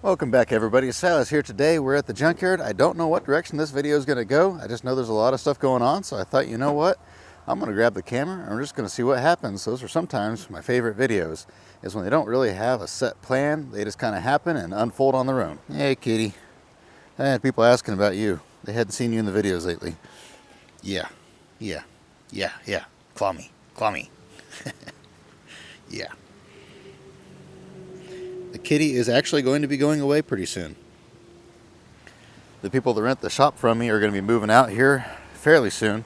Welcome back, everybody. Silas here today. We're at the junkyard. I don't know what direction this video is going to go. I just know there's a lot of stuff going on, so I thought, you know what? I'm going to grab the camera and we're just going to see what happens. Those are sometimes my favorite videos, is when they don't really have a set plan. They just kind of happen and unfold on their own. Hey, kitty. I had people asking about you. They hadn't seen you in the videos lately. Yeah. Claw me. Yeah. The kitty is actually going to be going away pretty soon. The people that rent the shop from me are going to be moving out here fairly soon.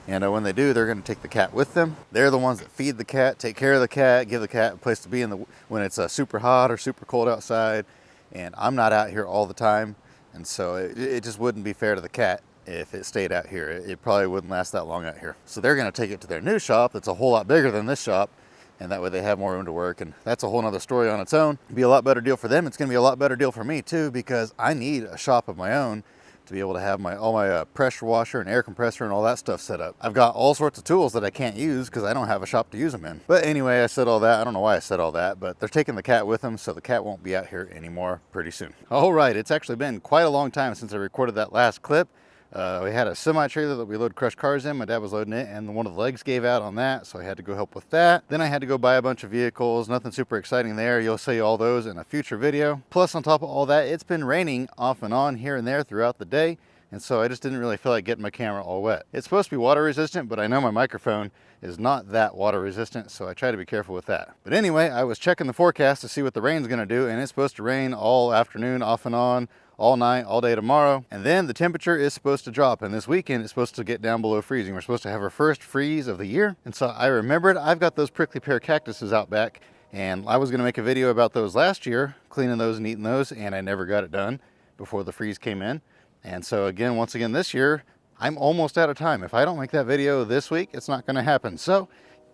And when they do, they're going to take the cat with them. They're the ones that feed the cat, take care of the cat, give the cat a place to be when it's super hot or super cold outside. And I'm not out here all the time. And so it just wouldn't be fair to the cat if it stayed out here. It probably wouldn't last that long out here. So they're going to take it to their new shop that's a whole lot bigger than this shop. And that way they have more room to work, and that's a whole nother story on its own. It'd be a lot better deal for them. It's going to be a lot better deal for me too, because I need a shop of my own to be able to have all my pressure washer and air compressor and all that stuff set up. I've got all sorts of tools that I can't use because I don't have a shop to use them in. But anyway, I said all that. I don't know why I said all that, but they're taking the cat with them, so the cat won't be out here anymore pretty soon. All right, it's actually been quite a long time since I recorded that last clip. We had a semi-trailer that we load crushed cars in. My dad was loading it, and one of the legs gave out on that, so I had to go help with that. Then I had to go buy a bunch of vehicles. Nothing super exciting there. You'll see all those in a future video. Plus, on top of all that, it's been raining off and on here and there throughout the day, and so I just didn't really feel like getting my camera all wet. It's supposed to be water resistant, but I know my microphone is not that water resistant, so I try to be careful with that. But anyway, I was checking the forecast to see what the rain's gonna do, and it's supposed to rain all afternoon, off and on, all night, all day tomorrow. And then the temperature is supposed to drop, and this weekend it's supposed to get down below freezing. We're supposed to have our first freeze of the year. And so I remembered I've got those prickly pear cactuses out back, and I was gonna make a video about those last year, cleaning those and eating those, and I never got it done before the freeze came in. And so once again this year, I'm almost out of time. If I don't make that video this week, it's not gonna happen. So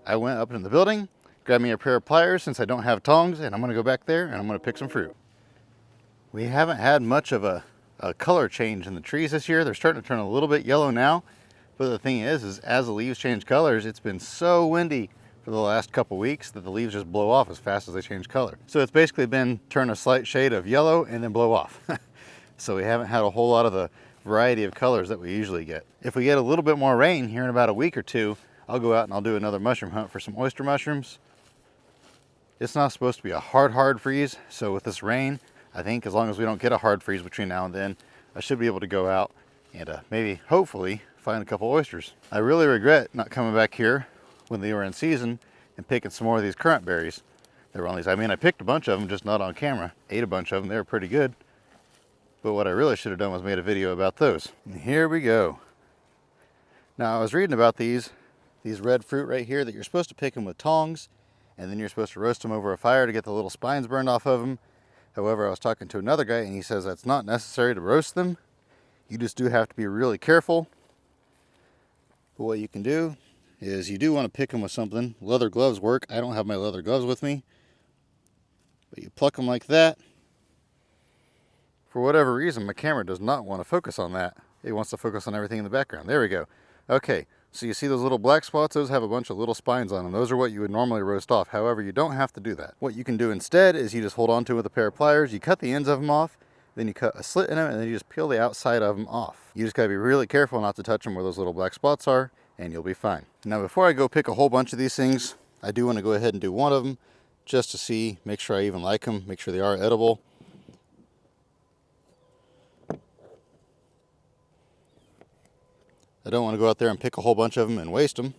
I went up in the building, grabbed me a pair of pliers since I don't have tongs, and I'm gonna go back there and I'm gonna pick some fruit. We haven't had much of a color change in the trees this year. They're starting to turn a little bit yellow now. But the thing is as the leaves change colors, it's been so windy for the last couple weeks that the leaves just blow off as fast as they change color. So it's basically been turn a slight shade of yellow and then blow off. So we haven't had a whole lot of the variety of colors that we usually get. If we get a little bit more rain here in about a week or two, I'll go out and I'll do another mushroom hunt for some oyster mushrooms. It's not supposed to be a hard freeze. So with this rain, I think as long as we don't get a hard freeze between now and then, I should be able to go out and maybe, hopefully, find a couple oysters. I really regret not coming back here when they were in season and picking some more of these currant berries. They were on these. I mean, I picked a bunch of them, just not on camera. Ate a bunch of them. They were pretty good. But what I really should have done was made a video about those. And here we go. Now, I was reading about these red fruit right here, that you're supposed to pick them with tongs, and then you're supposed to roast them over a fire to get the little spines burned off of them. However, I was talking to another guy and he says that's not necessary to roast them. You just do have to be really careful. But what you can do is you do want to pick them with something. Leather gloves work. I don't have my leather gloves with me. But you pluck them like that. For whatever reason, my camera does not want to focus on that. It wants to focus on everything in the background. There we go. Okay, so you see those little black spots? Those have a bunch of little spines on them. Those are what you would normally roast off. However, you don't have to do that. What you can do instead is you just hold on to it with a pair of pliers. You cut the ends of them off, then you cut a slit in them, and then you just peel the outside of them off. You just gotta be really careful not to touch them where those little black spots are, and you'll be fine. Now, before I go pick a whole bunch of these things, I do want to go ahead and do one of them just to see, make sure I even like them, make sure they are edible. I don't want to go out there and pick a whole bunch of them and waste them.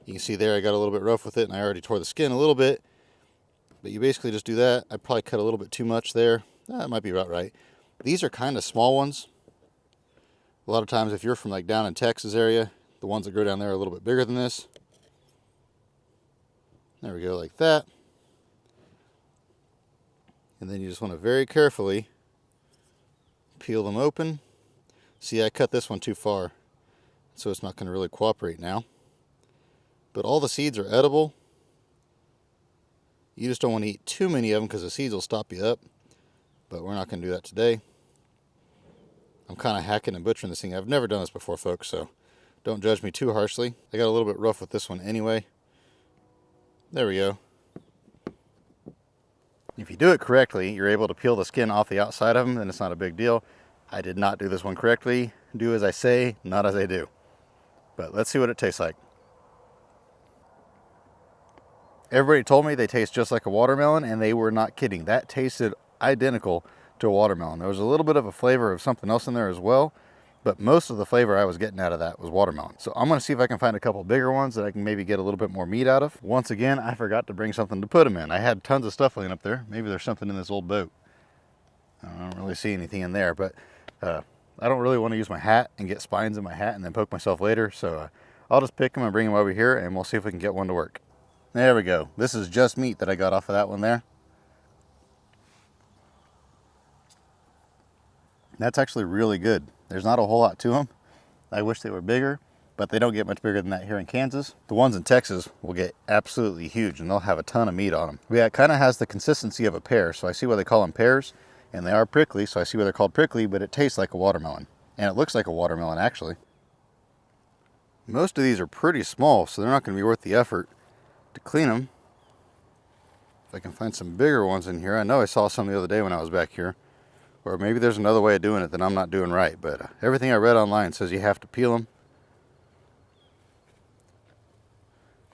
You can see there I got a little bit rough with it and I already tore the skin a little bit. But you basically just do that. I probably cut a little bit too much there. That might be about right. These are kind of small ones. A lot of times if you're from like down in Texas area, the ones that grow down there are a little bit bigger than this. There we go, like that. And then you just want to very carefully peel them open. See, I cut this one too far, so it's not going to really cooperate now. But all the seeds are edible. You just don't want to eat too many of them because the seeds will stop you up. But we're not going to do that today. I'm kind of hacking and butchering this thing. I've never done this before, folks, so don't judge me too harshly. I got a little bit rough with this one anyway. There we go. If you do it correctly, you're able to peel the skin off the outside of them, then it's not a big deal. I did not do this one correctly. Do as I say, not as I do. But let's see what it tastes like. Everybody told me they taste just like a watermelon, and they were not kidding. That tasted identical to a watermelon. There was a little bit of a flavor of something else in there as well, but most of the flavor I was getting out of that was watermelon. So I'm going to see if I can find a couple bigger ones that I can maybe get a little bit more meat out of. Once again, I forgot to bring something to put them in. I had tons of stuff laying up there. Maybe there's something in this old boat. I don't really see anything in there, but I don't really want to use my hat and get spines in my hat and then poke myself later. So I'll just pick them and bring them over here, and we'll see if we can get one to work. There we go. This is just meat that I got off of that one there. That's actually really good. There's not a whole lot to them. I wish they were bigger, but they don't get much bigger than that here in Kansas. The ones in Texas will get absolutely huge, and they'll have a ton of meat on them. Yeah, it kind of has the consistency of a pear, so I see why they call them pears, and they are prickly, so I see why they're called prickly, but it tastes like a watermelon, and it looks like a watermelon actually. Most of these are pretty small, so they're not going to be worth the effort to clean them. If I can find some bigger ones in here. I know I saw some the other day when I was back here. Or maybe there's another way of doing it that I'm not doing right, but everything I read online says you have to peel them.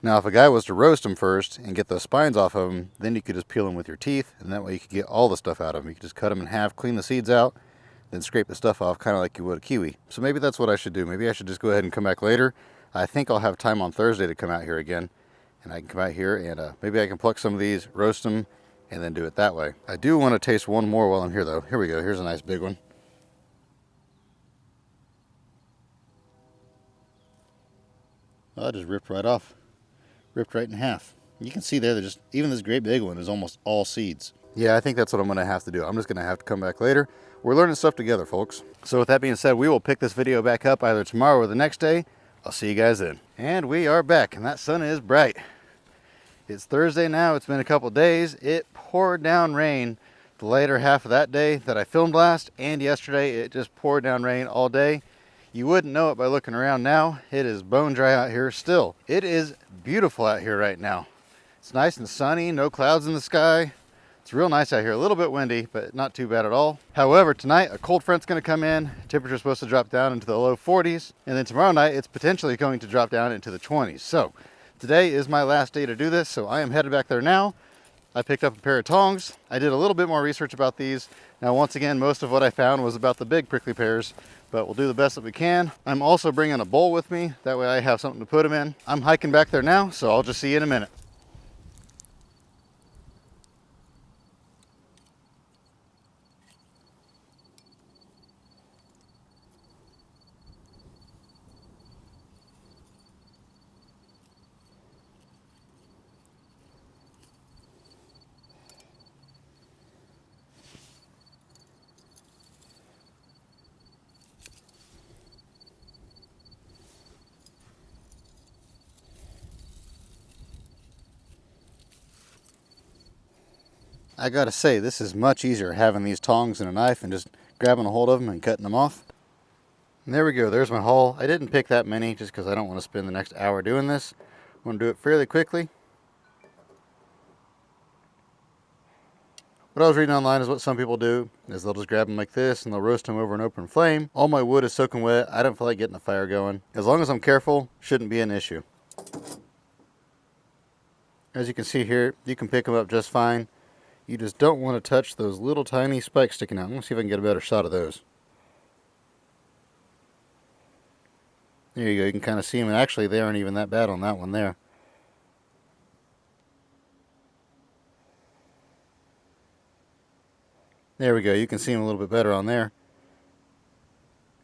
Now, if a guy was to roast them first and get the spines off of them, then you could just peel them with your teeth, and that way you could get all the stuff out of them. You could just cut them in half, clean the seeds out, then scrape the stuff off, kind of like you would a kiwi. So maybe that's what I should do. Maybe I should just go ahead and come back later. I think I'll have time on Thursday to come out here again, and I can come out here and maybe I can pluck some of these, roast them, and then do it that way. I do want to taste one more while I'm here though. Here we go. Here's a nice big one. Oh, that just ripped right off. Ripped right in half. You can see there that just even this great big one is almost all seeds. Yeah, I think that's what I'm going to have to do. I'm just going to have to come back later. We're learning stuff together, folks. So with that being said, we will pick this video back up either tomorrow or the next day. I'll see you guys then. And we are back, and that sun is bright. It's Thursday now. It's been a couple days. It poured down rain the later half of that day that I filmed last, and yesterday it just poured down rain all day. You wouldn't know it by looking around now. It is bone dry out here still. It is beautiful out here right now. It's nice and sunny, no clouds in the sky. It's real nice out here. A little bit windy, but not too bad at all. However, tonight a cold front's going to come in. Temperature's supposed to drop down into the low 40s, and then tomorrow night it's potentially going to drop down into the 20s. So today is my last day to do this, so I am headed back there now. I picked up a pair of tongs. I did a little bit more research about these. Now, once again, most of what I found was about the big prickly pears, but we'll do the best that we can. I'm also bringing a bowl with me. That way I have something to put them in. I'm hiking back there now, so I'll just see you in a minute. I gotta say, this is much easier having these tongs and a knife and just grabbing a hold of them and cutting them off. And there we go, there's my haul. I didn't pick that many just because I don't want to spend the next hour doing this. I want to do it fairly quickly. What I was reading online is what some people do is they'll just grab them like this and they'll roast them over an open flame. All my wood is soaking wet. I don't feel like getting a fire going. As long as I'm careful, shouldn't be an issue. As you can see here, you can pick them up just fine. You just don't want to touch those little tiny spikes sticking out. I'm going to see if I can get a better shot of those. There you go. You can kind of see them. And actually, they aren't even that bad on that one there. There we go. You can see them a little bit better on there.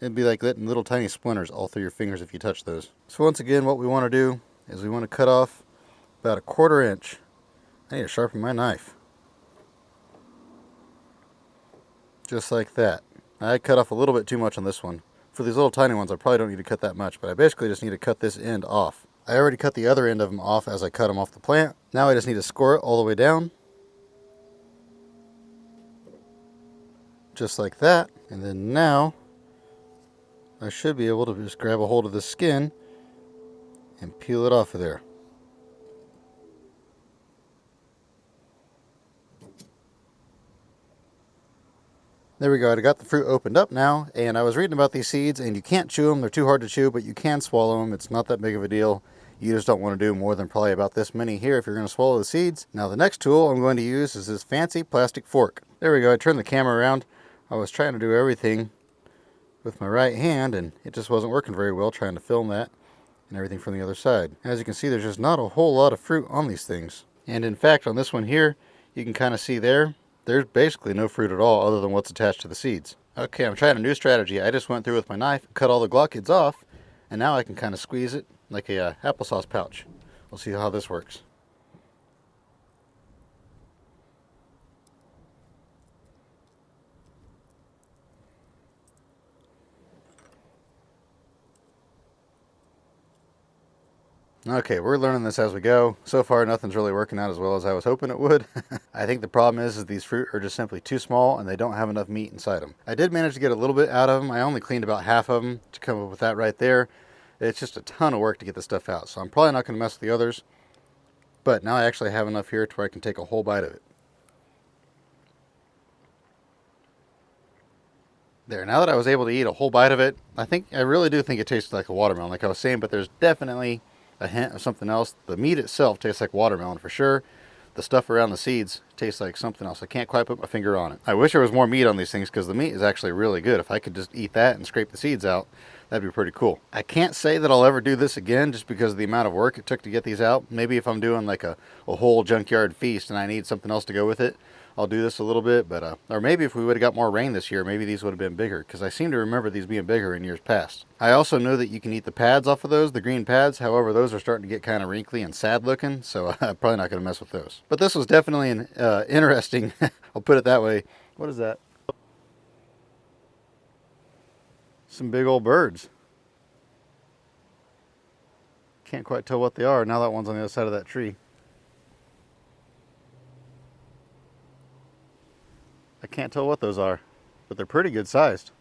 It'd be like letting little tiny splinters all through your fingers if you touch those. So once again, what we want to do is we want to cut off about a 1/4 inch. I need to sharpen my knife. Just like that. I cut off a little bit too much on this one. For these little tiny ones, I probably don't need to cut that much, but I basically just need to cut this end off. I already cut the other end of them off as I cut them off the plant. Now I just need to score it all the way down. Just like that. And then now, I should be able to just grab a hold of the skin and peel it off of there. There we go. I got the fruit opened up now, and I was reading about these seeds, and you can't chew them. They're too hard to chew, but you can swallow them. It's not that big of a deal. You just don't want to do more than probably about this many here if you're going to swallow the seeds. Now the next tool I'm going to use is this fancy plastic fork. There we go. I turned the camera around. I was trying to do everything with my right hand, and it just wasn't working very well trying to film that and everything from the other side. As you can see, there's just not a whole lot of fruit on these things. And in fact, on this one here, you can kind of see there's basically no fruit at all other than what's attached to the seeds. Okay, I'm trying a new strategy. I just went through with my knife, cut all the glaucids off, and now I can kind of squeeze it like a applesauce pouch. We'll see how this works. Okay, we're learning this as we go. So far, nothing's really working out as well as I was hoping it would. I think the problem is these fruit are just simply too small and they don't have enough meat inside them. I did manage to get a little bit out of them. I only cleaned about half of them to come up with that right there. It's just a ton of work to get this stuff out, so I'm probably not going to mess with the others. But now I actually have enough here to where I can take a whole bite of it. There, now that I was able to eat a whole bite of it, I really do think it tastes like a watermelon, like I was saying, but there's definitely a hint of something else. The meat itself tastes like watermelon for sure. The stuff around the seeds tastes like something else. I can't quite put my finger on it. I wish there was more meat on these things because the meat is actually really good. If I could just eat that and scrape the seeds out, that'd be pretty cool. I can't say that I'll ever do this again just because of the amount of work it took to get these out. Maybe if I'm doing like a whole junkyard feast and I need something else to go with it, I'll do this a little bit, but or maybe if we would have got more rain this year, maybe these would have been bigger, because I seem to remember these being bigger in years past. I also know that you can eat the pads off of those, the green pads. However, those are starting to get kind of wrinkly and sad looking, so I'm probably not going to mess with those. But this was definitely an interesting, I'll put it that way. What is that? Some big old birds. Can't quite tell what they are. Now that one's on the other side of that tree. I can't tell what those are, but they're pretty good sized.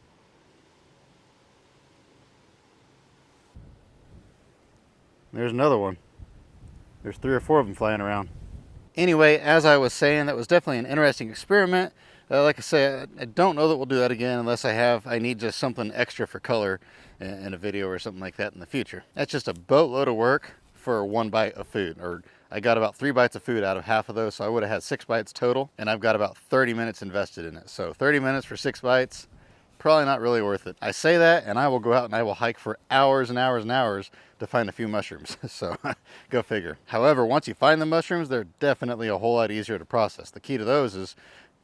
There's another one. There's 3 or 4 of them flying around. Anyway, as I was saying, that was definitely an interesting experiment. Like I say, I don't know that we'll do that again unless I need just something extra for color in a video or something like that in the future. That's just a boatload of work for 1 bite of food, or I got about 3 bites of food out of half of those, so I would have had 6 bites total, and I've got about 30 minutes invested in it. So 30 minutes for 6 bites, probably not really worth it. I say that, and I will go out and I will hike for hours and hours and hours to find a few mushrooms. So go figure. However, once you find the mushrooms, they're definitely a whole lot easier to process. The key to those is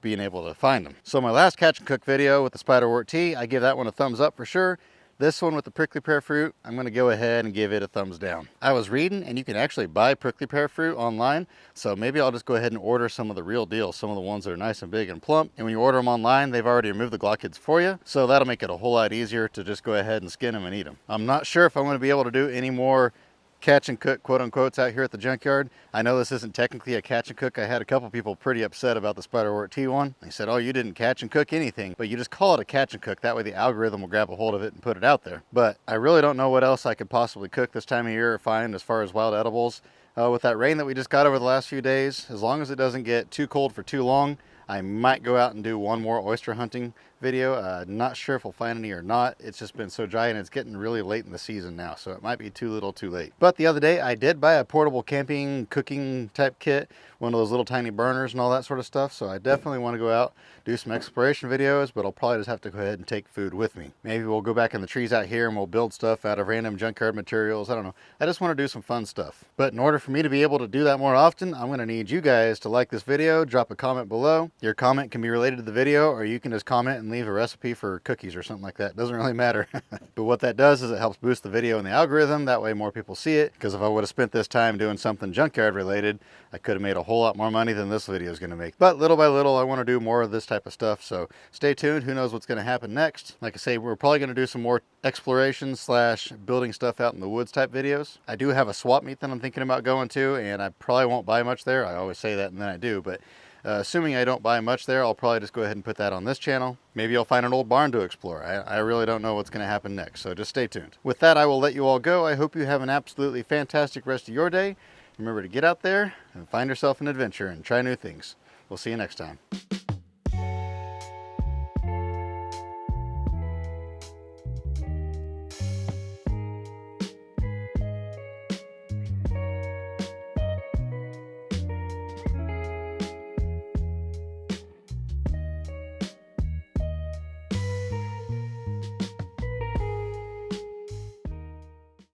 being able to find them. So my last catch and cook video with the spiderwort tea, I give that one a thumbs up for sure. This one with the prickly pear fruit, I'm going to go ahead and give it a thumbs down. I was reading, and you can actually buy prickly pear fruit online, so maybe I'll just go ahead and order some of the real deal, some of the ones that are nice and big and plump. And when you order them online, they've already removed the glaucids for you, so that'll make it a whole lot easier to just go ahead and skin them and eat them. I'm not sure if I'm going to be able to do any more catch and cook quote unquotes out here at the junkyard. I know this isn't technically a catch and cook. I had a couple people pretty upset about the spiderwort tea one. They said, oh, you didn't catch and cook anything, but you just call it a catch and cook. That way the algorithm will grab a hold of it and put it out there. But I really don't know what else I could possibly cook this time of year or find as far as wild edibles. With that rain that we just got over the last few days, as long as it doesn't get too cold for too long, I might go out and do one more oyster hunting video. Not sure if we'll find any or not. It's just been so dry and it's getting really late in the season now, so it might be too little too late. But the other day I did buy a portable camping cooking type kit, one of those little tiny burners and all that sort of stuff, so I definitely want to go out, do some exploration videos, but I'll probably just have to go ahead and take food with me. Maybe we'll go back in the trees out here and we'll build stuff out of random junkyard materials. I don't know. I just want to do some fun stuff. But in order for me to be able to do that more often, I'm going to need you guys to like this video, drop a comment below. Your comment can be related to the video, or you can just comment and leave a recipe for cookies or something like that. It doesn't really matter. But what that does is it helps boost the video in the algorithm. That way more people see it, because if I would have spent this time doing something junkyard related, I could have made a whole lot more money than this video is going to make. But little by little, I want to do more of this type of stuff, so stay tuned. Who knows what's going to happen next. Like I say, we're probably going to do some more exploration slash building stuff out in the woods type videos. I do have a swap meet that I'm thinking about going to, and I probably won't buy much there. I always say that and then I do, but assuming I don't buy much there, I'll probably just go ahead and put that on this channel. Maybe I'll find an old barn to explore. I really don't know what's going to happen next, so just stay tuned. With that, I will let you all go. I hope you have an absolutely fantastic rest of your day. Remember to get out there and find yourself an adventure and try new things. We'll see you next time.